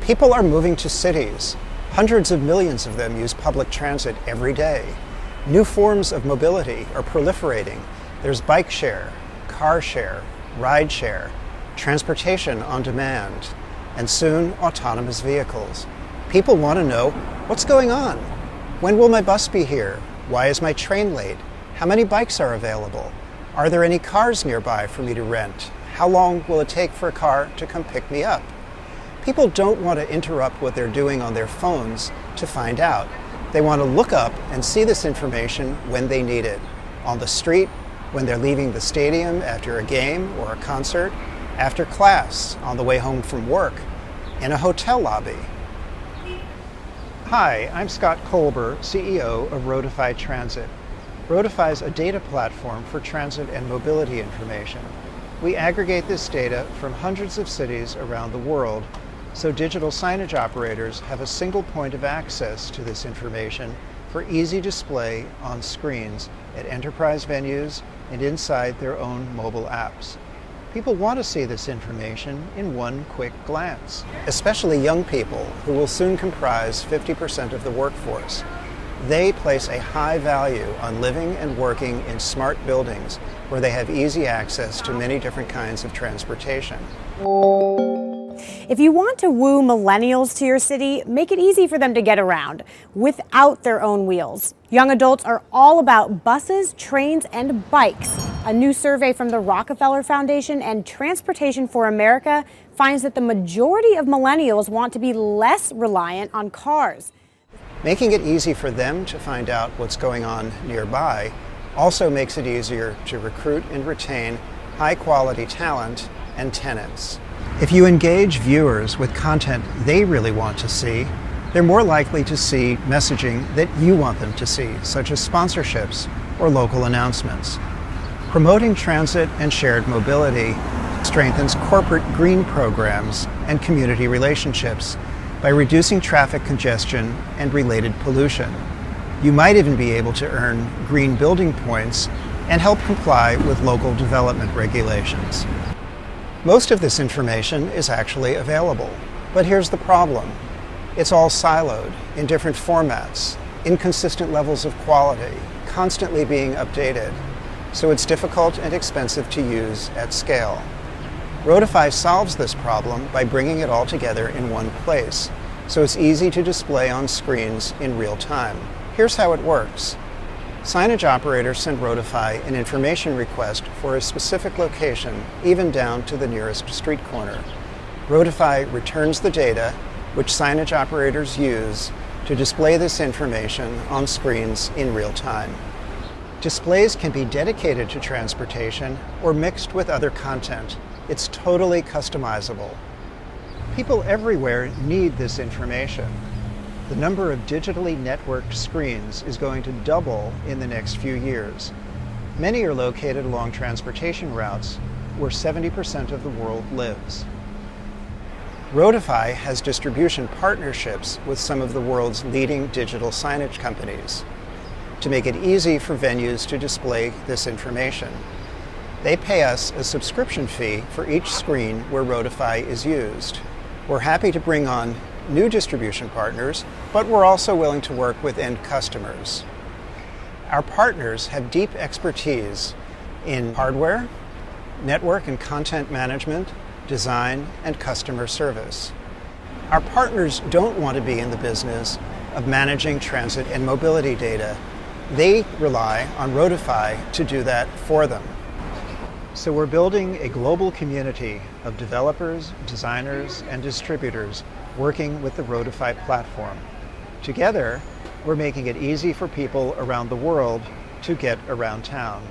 People are moving to cities. Hundreds of millions of them use public transit every day. New forms of mobility are proliferating. There's bike share, car share, ride share, transportation on demand, and soon autonomous vehicles. People want to know, what's going on? When will my bus be here? Why is my train late? How many bikes are available? Are there any cars nearby for me to rent? How long will it take for a car to come pick me up? People don't want to interrupt what they're doing on their phones to find out. They want to look up and see this information when they need it. On the street, when they're leaving the stadium after a game or a concert, after class, on the way home from work, in a hotel lobby. Hi, I'm Scott Kolber, CEO of Roadify Transit. Roadify is a data platform for transit and mobility information. We aggregate this data from hundreds of cities around the world, so digital signage operators have a single point of access to this information for easy display on screens at enterprise venues and inside their own mobile apps. People want to see this information in one quick glance, especially young people who will soon comprise 50% of the workforce. They place a high value on living and working in smart buildings where they have easy access to many different kinds of transportation. If you want to woo millennials to your city, make it easy for them to get around without their own wheels. Young adults are all about buses, trains, and bikes. A new survey from the Rockefeller Foundation and Transportation for America finds that the majority of millennials want to be less reliant on cars. Making it easy for them to find out what's going on nearby also makes it easier to recruit and retain high-quality talent and tenants. If you engage viewers with content they really want to see, they're more likely to see messaging that you want them to see, such as sponsorships or local announcements. Promoting transit and shared mobility strengthens corporate green programs and community relationships by reducing traffic congestion and related pollution. You might even be able to earn green building points and help comply with local development regulations. Most of this information is actually available, but here's the problem. It's all siloed in different formats, inconsistent levels of quality, constantly being updated, so it's difficult and expensive to use at scale. Roadify solves this problem by bringing it all together in one place, so it's easy to display on screens in real time. Here's how it works. Signage operators send Roadify an information request for a specific location, even down to the nearest street corner. Roadify returns the data, which signage operators use to display this information on screens in real time. Displays can be dedicated to transportation or mixed with other content. It's totally customizable. People everywhere need this information. The number of digitally networked screens is going to double in the next few years. Many are located along transportation routes where 70% of the world lives. Roadify has distribution partnerships with some of the world's leading digital signage companies to make it easy for venues to display this information. They pay us a subscription fee for each screen where Roadify is used. We're happy to bring on new distribution partners, but we're also willing to work with end customers. Our partners have deep expertise in hardware, network and content management, design, and customer service. Our partners don't want to be in the business of managing transit and mobility data. They rely on Roadify to do that for them. So we're building a global community of developers, designers, and distributors working with the Roadify platform. Together, we're making it easy for people around the world to get around town.